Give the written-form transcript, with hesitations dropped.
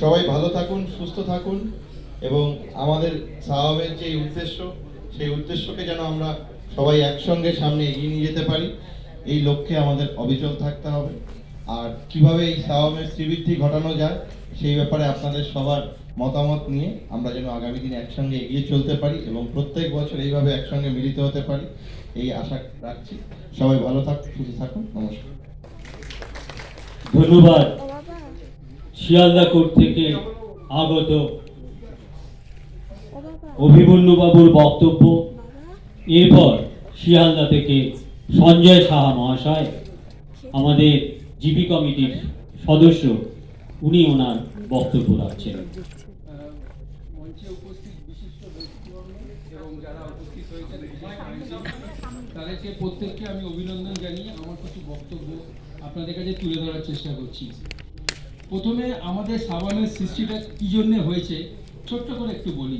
সবাই ভালো থাকুন, সুস্থ থাকুন এবং আমাদের সাহাবের যে উদ্দেশ্য, সেই উদ্দেশ্যকে যেন আমরা সবাই একসঙ্গে সামনে এগিয়ে নিয়ে যেতে পারি, এই লক্ষ্যে আমাদের অবিচল থাকতে হবে। আর কিভাবে এই সাহাবের শ্রীবৃদ্ধি ঘটানো যায় সেই ব্যাপারে আপনাদের সবার মতামত নিয়ে আমরা যেন আগামী দিনে একসঙ্গে এগিয়ে চলতে পারি এবং প্রত্যেক বছর এইভাবে একসঙ্গে মিলিত হতে পারি, এই আশা রাখছি। সবাই ভালো থাকুন, সুস্থ থাকুন। নমস্কার। ধন্যবাদ শিয়ালদা কোর্ট থেকে আগত অভিমন্যু বাবুর বক্তব্য। এরপর শিয়ালদা থেকে সঞ্জয় সাহা মহাশয়, আমাদের জিপি কমিটির সদস্য, উনি ওনার বক্তব্য রাখছেন। মঞ্চে উপস্থিত বিশিষ্ট ব্যক্তিবর্গ এবং যারা উপস্থিত হয়েছেন তাদেরকে প্রত্যেককে আমি অভিনন্দন জানিয়ে আমার কিছু বক্তব্য আপনাদের কাছে তুলে ধরার চেষ্টা করছি। প্রথমে আমাদের সাবানের সৃষ্টিটা কী জন্যে হয়েছে ছোট্ট করে একটু বলি।